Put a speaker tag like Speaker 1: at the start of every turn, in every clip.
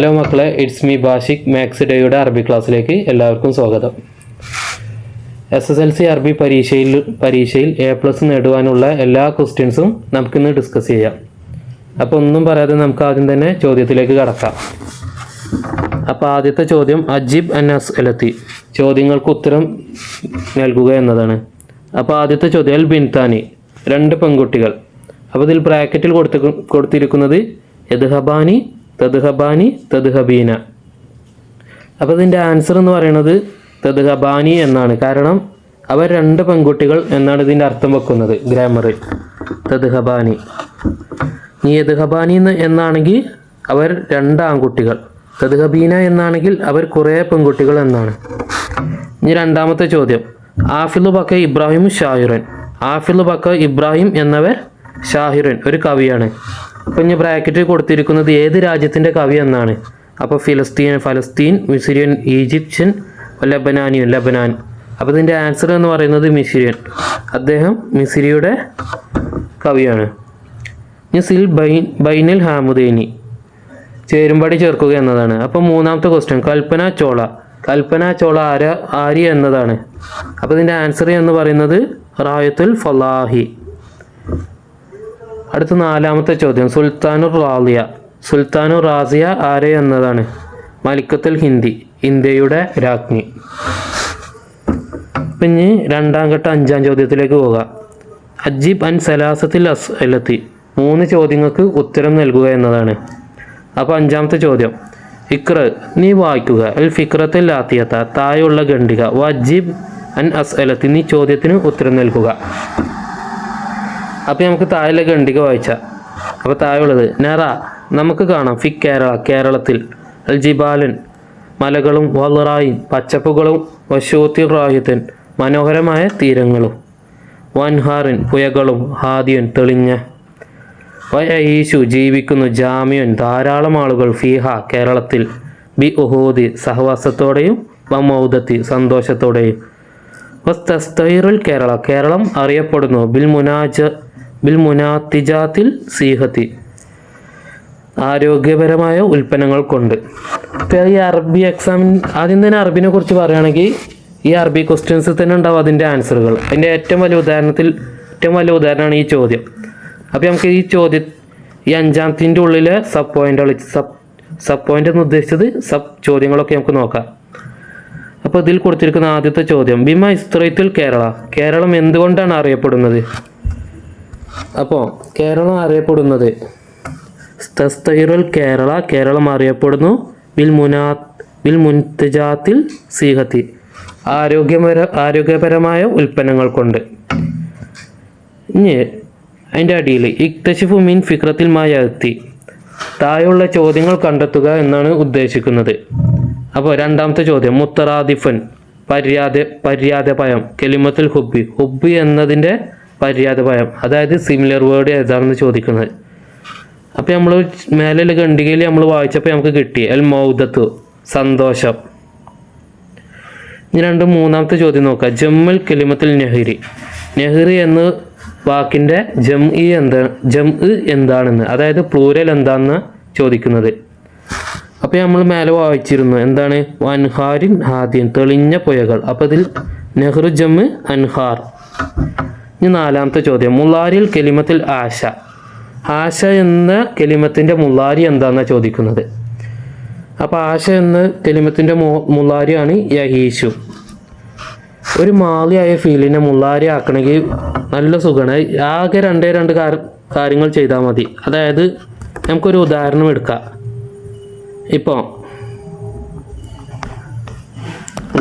Speaker 1: Hello മക്കളെ, it's me ബാഷിക് maths ഡേയുടെ അറബി ക്ലാസ്സിലേക്ക് എല്ലാവർക്കും സ്വാഗതം. SSLC അറബി പരീക്ഷയിൽ A+ നേടുവാനുള്ള എല്ലാ ക്വസ്റ്റ്യൻസും നമുക്കിന്ന് ഡിസ്കസ് ചെയ്യാം. അപ്പോൾ ഒന്നും പറയാതെ നമുക്ക് ആദ്യം തന്നെ ചോദ്യത്തിലേക്ക് കടക്കാം. അപ്പോൾ ആദ്യത്തെ ചോദ്യം അജീബ് അൻ അസ്അലത്തി, ചോദ്യങ്ങൾക്ക് ഉത്തരം നൽകുക എന്നതാണ്. അപ്പോൾ ആദ്യത്തെ ചോദ്യം അൽ ബിൻതാനി, 2 പെൺകുട്ടികൾ. അപ്പോൾ ഇതിൽ ബ്രാക്കറ്റിൽ കൊടുത്തിരിക്കുന്നത് യദ്ഹബാനി, തദ്ഹബാനി, തദ്ഹബീന. അപ്പോൾ ഇതിൻ്റെ ആൻസർ എന്ന് പറയുന്നത് തദ്ഹബാനി എന്നാണ്. കാരണം അവർ 2 പെൺകുട്ടികൾ എന്നാണ് ഇതിൻ്റെ അർത്ഥം വെക്കുന്നത് ഗ്രാമറിൽ. തദ്ഹബാനി. ഇനി യദ്ഹബാനി എന്നാണെങ്കിൽ അവർ 2 ആൺകുട്ടികൾ. തദ്ഹബീന എന്നാണെങ്കിൽ അവർ കുറേ പെൺകുട്ടികൾ എന്നാണ്. ഇനി രണ്ടാമത്തെ ചോദ്യം ആഫിലു ബക്ക ഇബ്രാഹിം ഷാഹിറൻ. ആഫിലു ബക്ക ഇബ്രാഹിം എന്നവർ ഷാഹിറൻ ഒരു കവിയാണ്. അപ്പോൾ ഇനി ബ്രാക്കറ്റിൽ കൊടുത്തിരിക്കുന്നത് ഏത് രാജ്യത്തിൻ്റെ കവി എന്നാണ്. അപ്പോൾ ഫലസ്തീൻ, മിസ്രിയൻ, ഈജിപ്ഷ്യൻ, ലബനാൻ. അപ്പോൾ ഇതിൻ്റെ ആൻസർ എന്ന് പറയുന്നത് മിസ്രിയൻ. അദ്ദേഹം മിസ്രിയുടെ കവിയാണ്. ഇനി സിൽ ബൈനിൽ ഹാമുദൈനി, ചേരുംപടി ചേർക്കുക എന്നതാണ്. അപ്പോൾ മൂന്നാമത്തെ ക്വസ്റ്റ്യൻ കൽപ്പന ചോള ആര്യ എന്നതാണ്. അപ്പോൾ ഇതിൻ്റെ ആൻസർ എന്ന് പറയുന്നത് റായത്തുൽ ഫലാഹി. അടുത്ത നാലാമത്തെ ചോദ്യം സുൽത്താനുർ റാസിയ ആരെ എന്നതാണ്. മലിക്കത്തുൽ ഹിന്ദി, ഇന്ത്യയുടെ രാജ്ഞി. പിന്നെ രണ്ടാം ഘട്ട 5ാം ചോദ്യത്തിലേക്ക് പോകാം. അജീബ് അൻ സലാസത്തിൽ അസ്അലത്തി, 3 ചോദ്യങ്ങൾക്ക് ഉത്തരം നൽകുക എന്നതാണ്. അപ്പോൾ 5ാമത്തെ ചോദ്യം ഇക്ര, നീ വായിക്കുക അൽ ഫിക്രത്തുൽ ആത്തിയത്ത, താഴെയുള്ള ഖണ്ഡിക, വജീബ് അൻ അസ്അലത്തി, നീ ചോദ്യത്തിന് ഉത്തരം നൽകുക. അപ്പോൾ നമുക്ക് താഴെ ഖണ്ഡിക വായിച്ചാൽ, അപ്പോൾ താഴെയുള്ളത് നറ, നമുക്ക് കാണാം, ഫി കേരളത്തിൽ, അൽ ജിബാലൻ, മലകളും, വലറായി, പച്ചപ്പുകളും, വശൂത്തി റാഹിത്തൻ, മനോഹരമായ തീരങ്ങളും, വൻഹാറിൻ, പുഴകളും, ഹാദിയൻ, തെളിഞ്ഞ, വയീഷു, ജീവിക്കുന്നു, ജാമിയൻ, ധാരാളം ആളുകൾ, ഫീഹ, കേരളത്തിൽ, ബി ഉഹൂദി, സഹവാസത്തോടെയും, വമൗദത്തി, സന്തോഷത്തോടെയും, വസ്തസ്തൈറുൽ കേരള, കേരളം അറിയപ്പെടുന്നു, ബിൽ മുനാത്തിജാത്തിൽ സീഹത്തി, ആരോഗ്യപരമായ ഉൽപ്പന്നങ്ങൾ കൊണ്ട്. ഇപ്പോൾ ഈ അറബി എക്സാമിന് ആദ്യം തന്നെ അറബിനെ കുറിച്ച് പറയുകയാണെങ്കിൽ ഈ അറബി ക്വസ്റ്റ്യൻസിൽ തന്നെ ഉണ്ടാവും അതിൻ്റെ ആൻസറുകൾ. അതിൻ്റെ ഏറ്റവും വലിയ ഉദാഹരണമാണ് ഈ ചോദ്യം. അപ്പോൾ നമുക്ക് ഈ 5ാമത്തിൻ്റെ ഉള്ളിലെ സബ് പോയിന്റ് എന്ന് ഉദ്ദേശിച്ചത് ചോദ്യങ്ങളൊക്കെ നമുക്ക് നോക്കാം. അപ്പോൾ ഇതിൽ കൊടുത്തിരിക്കുന്ന ആദ്യത്തെ ചോദ്യം ബിമ ഇസ്ത്രൈത്തുൽ കേരളം എന്തുകൊണ്ടാണ് അറിയപ്പെടുന്നത്. അപ്പോൾ കേരളം അറിയപ്പെടുന്നത് തസ്തൈറുൽ കേരളം അറിയപ്പെടുന്നു ബിൽ മുൻതജാത്തിൽ സീഹത്തി, ആരോഗ്യപരമായ ഉൽപ്പന്നങ്ങൾ കൊണ്ട്. ഇനി അതിൻ്റെ അടിയിൽ ഇക്തശിഫു മിൻ ഫിക്രത്തിൽ മായത്തി, താഴെയുള്ള ചോദ്യങ്ങൾ കണ്ടെത്തുക എന്നാണ് ഉദ്ദേശിക്കുന്നത്. അപ്പോൾ 2ാമത്തെ ചോദ്യം മുത്തറാദിഫൻ, പര്യാദപയം, കെലിമത്തുൽ ഹുബ്ബി എന്നതിൻ്റെ പര്യാദപയം, അതായത് സിമിലർ വേർഡ് ഏതാണെന്ന് ചോദിക്കുന്നത്. അപ്പോൾ നമ്മൾ മേലെ ഖണ്ഡികയിൽ നമ്മൾ വായിച്ചപ്പോൾ നമുക്ക് കിട്ടി അൽ മൗദത്തു, സന്തോഷം. ഇനി മൂന്നാമത്തെ ചോദ്യം നോക്കാം. ജമ്മൽ കെലിമത്തുൽ നെഹ്രി എന്ന വാക്കിൻ്റെ ജംഇ എന്താണെന്ന്, അതായത് പ്ലൂരൽ എന്താണെന്ന് ചോദിക്കുന്നത്. അപ്പോൾ നമ്മൾ മേലെ വായിച്ചിരുന്നു എന്താണ്, വൻഹാരിൻ ഹാദിയൻ, തെളിഞ്ഞ പുഴകൾ. അപ്പോൾ ഇതിൽ നെഹ്റു ജമ്മ് അൻഹാർ. ഇനി 4ാമത്തെ ചോദ്യം മുള്ളാരിൽ കെലിമത്തിൽ ആശ എന്ന കെലിമത്തിൻ്റെ മുള്ളാരി എന്താണെന്നാണ് ചോദിക്കുന്നത്. അപ്പോൾ ആശ എന്ന കെലിമത്തിൻ്റെ മുള്ളാരിയാണ് യഹീഷു. ഒരു മാലിയായ ഫീലിനെ മുള്ളാരി ആക്കണമെങ്കിൽ നല്ല സുഖമാണ്. ആകെ 2 കാര്യങ്ങൾ ചെയ്താൽ മതി. അതായത് നമുക്കൊരു ഉദാഹരണം എടുക്കാം. ഇപ്പോൾ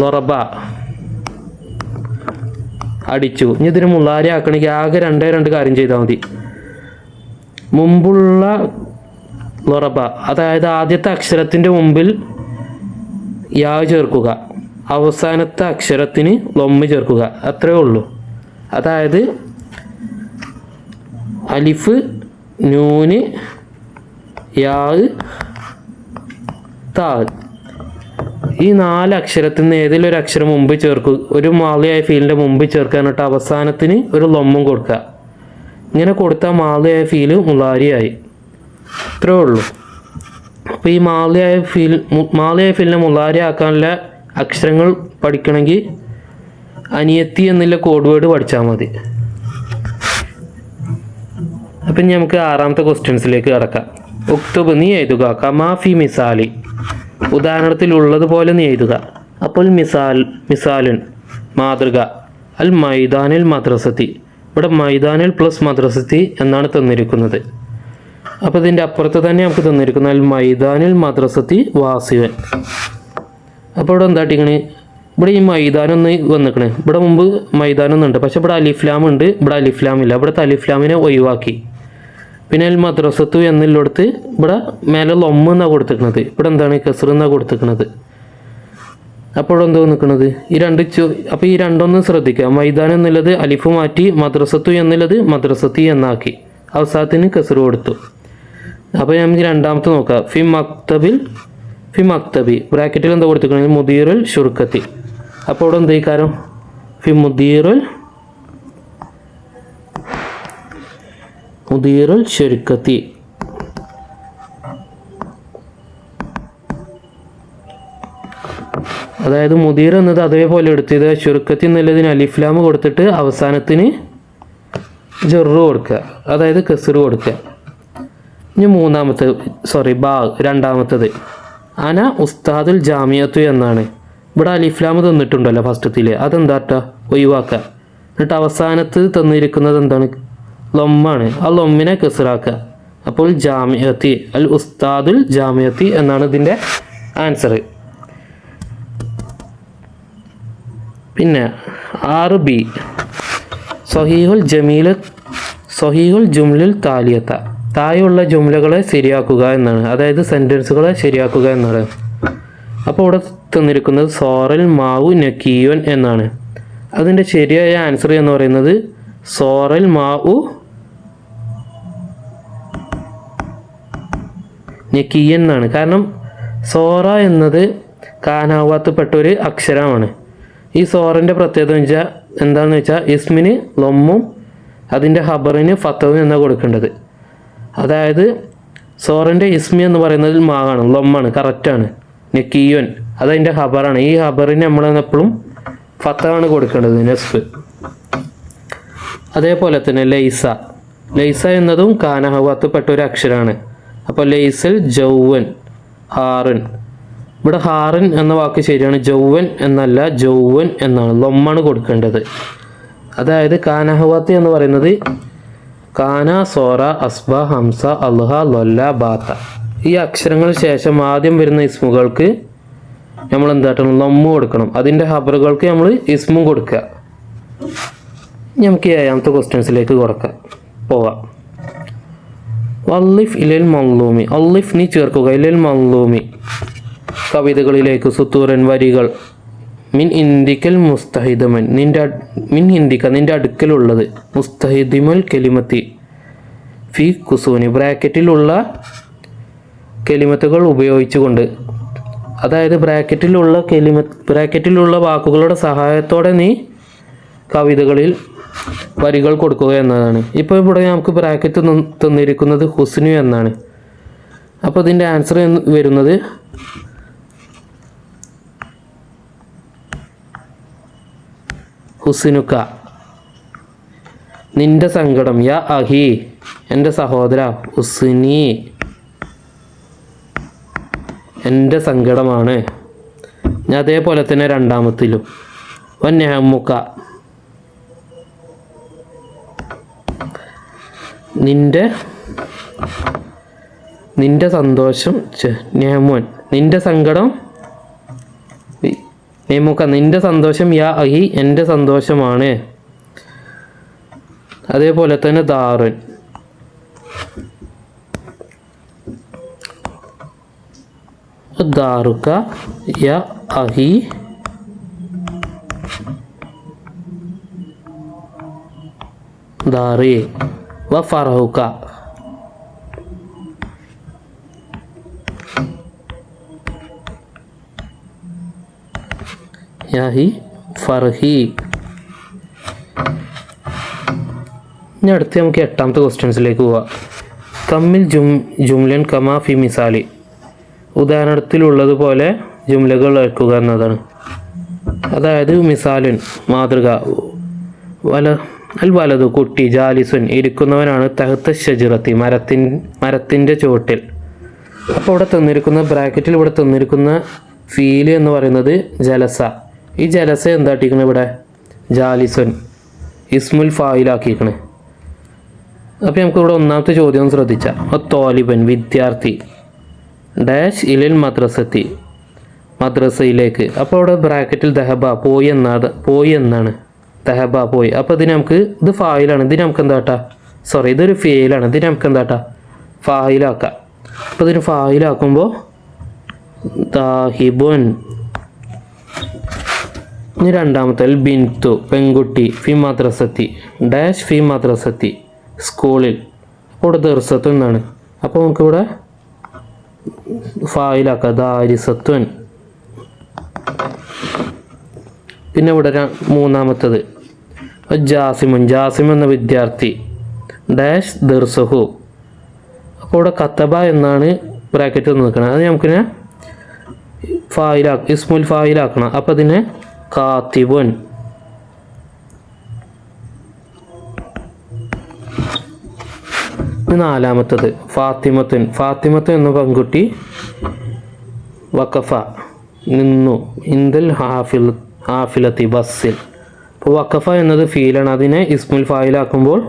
Speaker 1: ലൊറബ, അടിച്ചു. ഇനി ഇതിന് മുള്ളാരി ആക്കണമെങ്കിൽ ആകെ 2 കാര്യം ചെയ്താൽ മതി. മുമ്പുള്ള ലൊറബ, അതായത് ആദ്യത്തെ അക്ഷരത്തിൻ്റെ മുമ്പിൽ യാ ചേർക്കുക, അവസാനത്തെ അക്ഷരത്തിന് ലൊമ്മ് ചേർക്കുക, അത്രയേ ഉള്ളൂ. അതായത് അലിഫ്, നൂന്, യാ, താ, ഈ 4 അക്ഷരത്തിൽ നിന്ന് ഏതെങ്കിലും ഒരു അക്ഷരം മുമ്പ് ചേർക്കുക. ഒരു മാലിയായ ഫീലിൻ്റെ മുമ്പ് ചേർക്കാനായിട്ട് അവസാനത്തിന് ഒരു ലൊമ്മും കൊടുക്കുക. ഇങ്ങനെ കൊടുത്താൽ മാലിയായ ഫീല് മുള്ളാരിയായി. ഇത്രേ ഉള്ളൂ. അപ്പോൾ ഈ മാലിയായ ഫീലിനെ മുലാരി ആക്കാനുള്ള അക്ഷരങ്ങൾ പഠിക്കണമെങ്കിൽ അനിയത്തി എന്നുള്ള കോഡ് വേർഡ് പഠിച്ചാൽ മതി. അപ്പം നമുക്ക് 6ാമത്തെ ക്വസ്റ്റ്യൻസിലേക്ക് കിടക്കാം. ഉക്തുബ് നീ എഴുതുക, കമാഫി മിസാലി ഉദാഹരണത്തിലുള്ളതുപോലെ നീ എഴുതുക. അപ്പോൾ മിസാലുൻ മാതൃക, അൽ മൈദാനിൽ മദ്രസത്തി, ഇവിടെ മൈദാനിൽ പ്ലസ് മദ്രസത്തി എന്നാണ് തന്നിരിക്കുന്നത്. അപ്പോൾ ഇതിൻ്റെ അപ്പുറത്ത് തന്നെ നമുക്ക് തന്നിരിക്കുന്നത് അൽ മൈദാനിൽ മദ്രസത്തി വാസിവൻ. അപ്പോൾ ഇവിടെ എന്താ ഇട്ടിക്കണേ, ഇവിടെ ഈ മൈദാനം ഒന്ന് വന്നിക്കണേ. ഇവിടെ മുമ്പ് മൈദാനം ഒന്നുണ്ട്, പക്ഷെ ഇവിടെ അലിഫ്ലാം ഉണ്ട്, ഇവിടെ അലിഫ്ലാം ഇല്ല. ഇവിടുത്തെ അലിഫ്ലാമിനെ ഒഴിവാക്കി. പിന്നെ അൽ മദ്രസത്തു എന്നുള്ളിടത്ത് ഇവിടെ മേലെ ലൊമ്മ എന്നാണ് കൊടുത്തിരിക്കുന്നത്, ഇവിടെ എന്താണ് കസർ എന്നാണ് കൊടുത്തിരിക്കുന്നത്. അപ്പോൾ എന്തോ നിൽക്കുന്നത് അപ്പോൾ ഈ രണ്ടൊന്നും ശ്രദ്ധിക്കുക. മൈദാനം എന്നുള്ളത് അലിഫ് മാറ്റി മദ്രസത്തു എന്നുള്ളത് മദ്രസത്തി എന്നാക്കി, അവസാനത്തിന് കസർ കൊടുത്തു. അപ്പോൾ നമുക്ക് 2ാമത്തെ നോക്കാം. ഫി മക്തബി ബ്രാക്കറ്റിൽ എന്താ കൊടുത്തിരിക്കുന്നത്, മുദീറുൽ ഷുർക്കത്തി. അപ്പോൾ ഇവിടെ എന്ത് കാരണം ഫി മുദീറുൽ ഷുർക്കത്തി. അതായത് മുദീർ എന്നത് അതേപോലെ എടുത്തത് ഷുർക്കത്തി എന്നുള്ളതിന് അലിഫ്ലാം കൊടുത്തിട്ട് അവസാനത്തിന് ജെറു കൊടുക്കുക, അതായത് കസർ കൊടുക്കുക. ഇനി 2ാമത്തത് അന ഉസ്താദുൽ ജാമിയത്തു എന്നാണ്. ഇവിടെ അലിഫ്ലാം തന്നിട്ടുണ്ടല്ലോ ഫസ്റ്റത്തിൽ, അതെന്താട്ടാ ഒഴിവാക്കുക. എന്നിട്ട് അവസാനത്ത് തന്നിരിക്കുന്നത് എന്താണ്, ലൊമ്മാണ്. ആ ലൊമ്മിനെ കസറാക്കുക. അപ്പോൾ ജാമിയത്തി, അൽ ഉസ്താദുൽ ജാമിയത്തി എന്നാണ് ഇതിൻ്റെ ആൻസർ. പിന്നെ 6b സഹീഹുൽ ജുംലുൽ താലിയത്ത, താഴെയുള്ള ജുംലകളെ ശരിയാക്കുക എന്നാണ്, അതായത് സെൻറ്റൻസുകളെ ശരിയാക്കുക എന്നാണ്. അപ്പോൾ ഇവിടെ തന്നിരിക്കുന്നത് സോറൽ മാവു നക്കിയോൻ എന്നാണ്. അതിൻ്റെ ശരിയായ ആൻസർ എന്ന് പറയുന്നത് സോറൽ മാവു നക്കിയൻ എന്നാണ്. കാരണം സോറ എന്നത് കാനാവാത്തപ്പെട്ടൊരു അക്ഷരമാണ്. ഈ സോറിൻ്റെ പ്രത്യേകത എന്താണെന്ന് വെച്ചാൽ ഇസ്മിന് ലൊമ്മും അതിൻ്റെ ഹബറിന് ഫത്തവും എന്നാണ് കൊടുക്കേണ്ടത്. അതായത് സോറിൻ്റെ ഇസ്മി എന്ന് പറയുന്നത് മാവാണ്, ലൊമ്മാണ്, കറക്റ്റാണ്. നെക്കിയോൻ അതതിൻ്റെ ഹബറാണ്. ഈ ഹബറിന് നമ്മൾ എപ്പോഴും ഫത്തമാണ് കൊടുക്കേണ്ടത്, നെസ്ബ്. അതേപോലെ തന്നെ ലൈസ എന്നതും കാനഹവാത്തപ്പെട്ട ഒരു അക്ഷരമാണ്. അപ്പോൾ ലൈസൽ ജൗവൻ ഹാറൻ, ഇവിടെ ഹാറൻ എന്ന വാക്ക് ശരിയാണ്, ജൗവൻ എന്നല്ല, ജൗവൻ എന്നാണ്, ലൊമ്മാണ് കൊടുക്കേണ്ടത്. അതായത് കാനഹവാത്ത് എന്ന് പറയുന്നത് കാന, സോറ, അസ്ബ, ഹംസ, അൽഹ, ലൊല്ല, ബാത്ത. ഈ അക്ഷരങ്ങൾ ശേഷം ആദ്യം വരുന്ന ഇസ്മുകൾക്ക് നമ്മൾ എന്താട്ടണം, ലൊമ്മ് കൊടുക്കണം. അതിൻ്റെ ഹബറുകൾക്ക് നമ്മൾ ഇസ്മും കൊടുക്കുക. നമുക്ക് 7ാമത്തെ ക്വസ്റ്റ്യൻസിലേക്ക് പോകാം. അല്ലിഫ് ഇലൽ മൻലൂമി, അല്ലിഫ് നീ ചേർക്കുക, ഇലൽ മൻലൂമി കവിതകളിലേക്ക്, സുത്തൂറൻ വരികൾ, മിൻ ഇന്ദിക്കൽ മുസ്തഹിദമൻ നിൻ്റെ അടുക്കലുള്ളത്, മുസ്തഹിദിമൽ കെലിമത്തി ഫി കുസൂനി ബ്രാക്കറ്റിലുള്ള കെലിമത്തുകൾ ഉപയോഗിച്ചുകൊണ്ട്, അതായത് ബ്രാക്കറ്റിലുള്ള വാക്കുകളുടെ സഹായത്തോടെ നീ കവിതകളിൽ വരികൾ കൊടുക്കുക എന്നതാണ്. ഇപ്പോൾ ഇവിടെ നമുക്ക് ബ്രാക്കറ്റ് തന്നിരിക്കുന്നത് ഹുസ്നു എന്നാണ്. അപ്പോൾ ഇതിൻ്റെ ആൻസർ വരുന്നത് ഹുസ്നുക, നിന്റെ സങ്കടം, യാ അഹി എൻ്റെ സഹോദര, ഹുസ്നി എൻ്റെ സങ്കടമാണ്. അതേപോലെ തന്നെ 2ാമത്തിലും വന്നഹമുക്ക നിന്റെ സന്തോഷം, നെഹ്മോൻ നിന്റെ സങ്കടം, നെഹ്മുക്ക നിന്റെ സന്തോഷം, യാ അഹി എൻ്റെ സന്തോഷമാണ്. അതേപോലെ തന്നെ ദാറുൻ ദാറുക യാ അഹി ദാറി വ ഫർഹുക യാഹി ഫർഹി. ഇനി അടുത്ത് നമുക്ക് 8ാമത്തെ ക്വസ്റ്റ്യൻസിലേക്ക് പോവാം. കമ്മിൽ ജുംലൻ കമാ ഫി മിസാലി, ഉദാഹരണത്തിലുള്ളതുപോലെ ജുംലകൾ വയ്ക്കുക എന്നതാണ്. അതായത് മിസാലുൻ മാതൃക, അൽ വലതു കുട്ടി, ജാലിസുൻ ഇരിക്കുന്നവനാണ്, തഹത്ത ഷജറത്തി മരത്തിൻ്റെ ചുവട്ടിൽ. അപ്പോൾ ഇവിടെ തന്നിരിക്കുന്ന ബ്രാക്കറ്റിൽ ഇവിടെ തന്നിരിക്കുന്ന ഫീല് എന്ന് പറയുന്നത് ജലസ. ഈ ജലസ എന്താട്ടിക്കണേ ഇവിടെ ജാലിസുൻ ഇസ്മുൽ ഫായിലാക്കിയിരിക്കണേ. അപ്പോൾ നമുക്ക് ഇവിടെ ഒന്നാമത്തെ ചോദ്യം ശ്രദ്ധിച്ചാൽ തോലിബൻ വിദ്യാർത്ഥി ഡാഷ് ഇലിൽ മദ്രസത്തി മദ്രസയിലേക്ക്. അപ്പോൾ ഇവിടെ ബ്രാക്കറ്റിൽ ദഹബ പോയി എന്നാണ് ദഹബ പോയി. അപ്പോൾ ഇതിന് നമുക്ക് ഇത് ഫായിലാണ്, ഇതിന് നമുക്ക് എന്താട്ടാ ഇതൊരു ഫെയിലാണ്, ഇതിന് നമുക്ക് എന്താട്ടാ ഫായിലാക്കാം. അപ്പോൾ ഇതിന് ഫായിലാക്കുമ്പോൾ താഹിബുൻ. ഇനി രണ്ടാമത്തെ ബിൻതു പെൺകുട്ടി, ഫി മദ്രസത്തി ഡാഷ് ഫി മദ്രസത്തി സ്കൂളിൽ. അപ്പോൾ ഇവിടെ ദർസത്തു എന്നാണ്. അപ്പോൾ നമുക്കിവിടെ ഫായിലാക്കാം ദാരിസത്വൻ. പിന്നെ ഇവിടെ മൂന്നാമത്തത് ജാസിം എന്ന വിദ്യാർത്ഥി ഡാഷ് ദർസഹു. അപ്പോൾ ഇവിടെ കത്തബ എന്നാണ് ബ്രാക്കറ്റ് നിൽക്കുന്നത്. അത് നമുക്കിനെ ഇസ്മുൽ ഫായിലാക്കണം. അപ്പോൾ അതിനെ കാത്തിബുൻ. നാലാമത്തത് ഫാത്തിമത്തുൻ എന്ന പെൺകുട്ടി വഖഫ നിന്നു, ഇന്ദൽ ഹാഫിലത്തി ബസ്സിൽ. അപ്പോൾ വഖഫ എന്നത് ഫീലാണ്, അതിനെ ഇസ്മുൽ ഫായിലാക്കുമ്പോൾ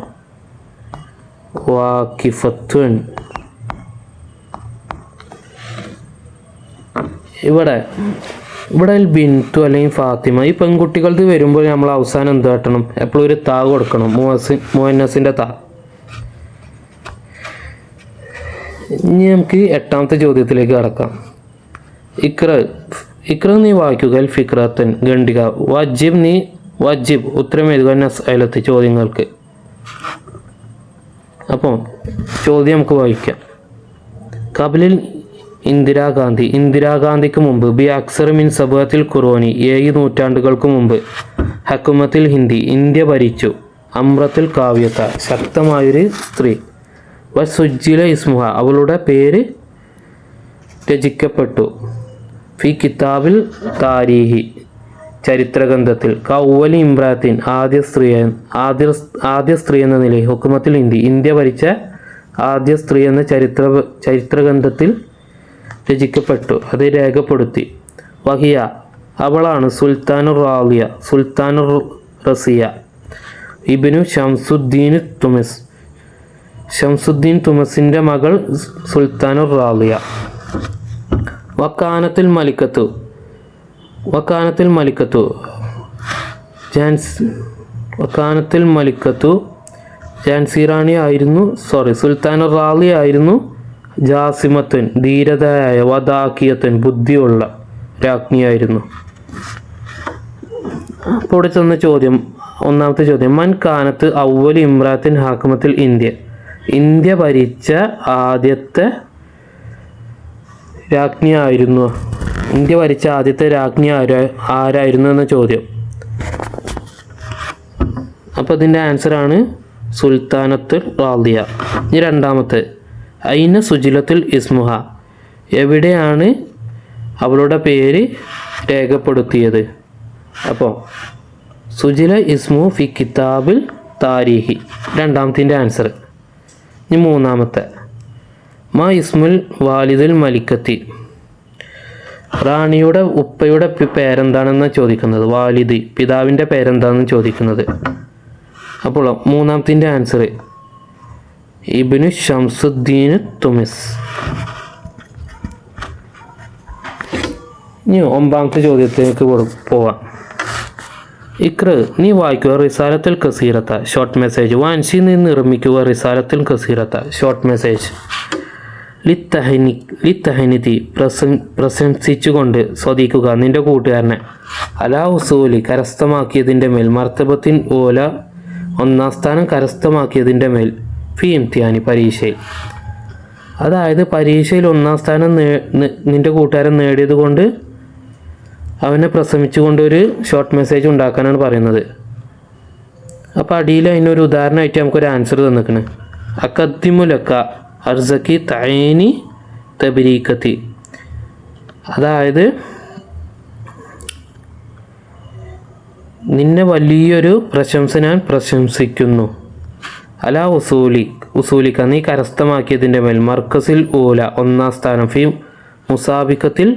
Speaker 1: വാക്കിഫത്തുൻ. ഇവിടെ ബിൻതു അല്ലെങ്കിൽ ഫാത്തിമ ഈ പെൺകുട്ടികൾക്ക് വരുമ്പോൾ നമ്മൾ അവസാനം എന്ത് കാട്ടണം, എപ്പോഴും ഒരു താ കൊടുക്കണം, മുഅന്നസിൻ്റെ താ. ഇനി നമുക്ക് എട്ടാമത്തെ ചോദ്യത്തിലേക്ക് കടക്കാം. ഇക്ര നീ വായിക്കുക, ഫിക്രത്തൻ ഖണ്ഡിക, വാജിബ് ഉത്തരം എഴുതുക നസ്അലത്ത് ചോദ്യങ്ങൾക്ക്. അപ്പോൾ ചോദ്യം നമുക്ക് വായിക്കാം. കബലിൽ ഇന്ദിരാഗാന്ധിക്ക് മുമ്പ് ബി അക്സർ മിൻ സബത്തിൽ ഖുറോനി 7 നൂറ്റാണ്ടുകൾക്ക് മുമ്പ് ഹക്കുമത്തിൽ ഹിന്ദി ഇന്ത്യ ഭരിച്ചു. അമ്രത്തുൽ കാവ്യത ശക്തമായൊരു സ്ത്രീ. വസുജ്ജില ഇസ്മുഹ അവളുടെ പേര് രചിക്കപ്പെട്ടു. ഫി കിതാബിൽ താരീഹി ചരിത്രഗ്രന്ഥത്തിൽ. കൗവലി ഇമ്രാത്തിൻ ആദ്യ സ്ത്രീ എന്ന നിലയിൽ ഹുക്കുമത്തിൽ ഇന്ത്യ ഭരിച്ച ആദ്യ സ്ത്രീ എന്ന ചരിത്രഗ്രന്ഥത്തിൽ രചിക്കപ്പെട്ടു, അത് രേഖപ്പെടുത്തി. വഹിയ അവളാണ് സുൽത്താനുർ റസിയ ഇബ്നു ഷംസുദ്ദീൻ തുമസിൻ്റെ മകൾ സുൽത്താനുർ റാളിയ. വക്കാനത്തിൽ മലിക്കത്തു ജാൻസിറാണി ആയിരുന്നു, സുൽത്താനുർ റാളിയ ആയിരുന്നു. ജാസിമത്തുൻ ധീരതയായ, വദാക്കിയത്തുൻ ബുദ്ധിയുള്ള രാജ്ഞിയായിരുന്നു. അപ്പോൾ ഇവിടെ ചെന്ന ചോദ്യം, ഒന്നാമത്തെ ചോദ്യം മൻ കാനത്ത് ഔവലി ഇമ്രാത്തിൻ ഹാക്കുമത്തിൽ ഇന്ത്യ ഭരിച്ച ആദ്യത്തെ രാജ്ഞിയായിരുന്നു. ഇന്ത്യ ഭരിച്ച ആദ്യത്തെ രാജ്ഞി ആരായിരുന്നു എന്ന ചോദ്യം. അപ്പോൾ ഇതിൻ്റെ ആൻസറാണ് സുൽത്താനത്തുൽ റാളിയ. ഇനി രണ്ടാമത്തെ ഐന സുജിലത്തുൽ ഇസ്മുഹ എവിടെയാണ് അവളുടെ പേര് രേഖപ്പെടുത്തിയത്. അപ്പോൾ സുജില ഇസ്മു ഫി കിതാബിൽ താരീഹി രണ്ടാമത്തിൻ്റെ ആൻസർ. ഇനി മൂന്നാമത്തെ മാ ഇസ്മുൽ വാലിദുൽ മലിക്കത്തി റാണിയുടെ ഉപ്പയുടെ പേരെന്താണെന്ന് ചോദിക്കുന്നത്. വാലിദ് പിതാവിൻ്റെ പേരെന്താണെന്ന് ചോദിക്കുന്നത്. അപ്പോൾ മൂന്നാമത്തിൻ്റെ ആൻസർ ഇബ്നു ഷംസുദ്ദീൻ തുമിസ്. ഇനി ഒമ്പതാമത്തെ ചോദ്യത്തിലേക്ക് പോവാം. ഇക്ര നീ വായിക്കുക റിസാലത്തുൽ കസീറത്ത ഷോർട്ട് മെസ്സേജ്. വാൻസി നീ നിർമ്മിക്കുക റിസാലത്തുൽ കസീറത്ത ഷോർട്ട് മെസ്സേജ്. ലിത്തഹനിതി പ്രശംസിച്ചുകൊണ്ട് സ്വദിക്കുക നിന്റെ കൂട്ടുകാരനെ. അലാ ഉസൂലി കരസ്ഥമാക്കിയതിൻ്റെ മേൽ. മർത്തബത്തിൻ ഓല ഒന്നാം സ്ഥാനം കരസ്ഥമാക്കിയതിൻ്റെ മേൽ. ഫി ഇംതിഹാനി പരീക്ഷയിൽ. അതായത് പരീക്ഷയിൽ ഒന്നാം സ്ഥാനം നിന്റെ കൂട്ടുകാരൻ നേടിയത് കൊണ്ട് അവനെ പ്രശംസിച്ചുകൊണ്ട് ഒരു ഷോർട്ട് മെസ്സേജ് ഉണ്ടാക്കാനാണ് പറയുന്നത്. അപ്പോൾ അടിയിൽ അതിനൊരു ഉദാഹരണമായിട്ട് നമുക്കൊരു ആൻസർ തന്നിക്കണ്. അക്കദ്ദിമുലക്ക അർസക്കി തൈനി തബരീക്കത്തി അതായത് നിന്നെ വലിയൊരു പ്രശംസ ഞാൻ പ്രശംസിക്കുന്നു. അല ഉസൂലിക്ക നീ കരസ്ഥമാക്കിയതിൻ്റെ മേൽ, മർക്കസിൽ ഊല ഒന്നാം സ്ഥാനം, ഫി മുസാബിക്കത്തിൽ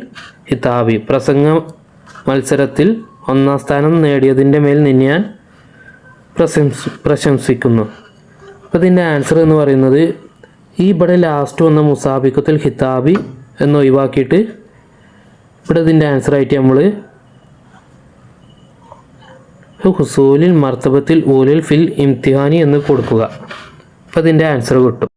Speaker 1: ഹിതാബി പ്രസംഗ മത്സരത്തിൽ ഒന്നാം സ്ഥാനം നേടിയതിൻ്റെ മേൽ നിന്നെ ഞാൻ പ്രശംസിക്കുന്നു. അപ്പോൾ ഇതിൻ്റെ ആൻസർ എന്ന് പറയുന്നത് ഇവിടെ ലാസ്റ്റ് വന്ന മുസാബിക്കത്തിൽ ഹിതാബി എന്ന് ഒഴിവാക്കിയിട്ട് ഇവിടെ ഇതിൻ്റെ ആൻസറായിട്ട് നമ്മൾ ഹുസൂലിൽ മർത്തബത്തിൽ ഊലിൽ ഫിൽ ഇംതിഹാനി എന്ന് കൊടുക്കുക. അപ്പോൾ ഇതിൻ്റെ ആൻസർ കിട്ടും.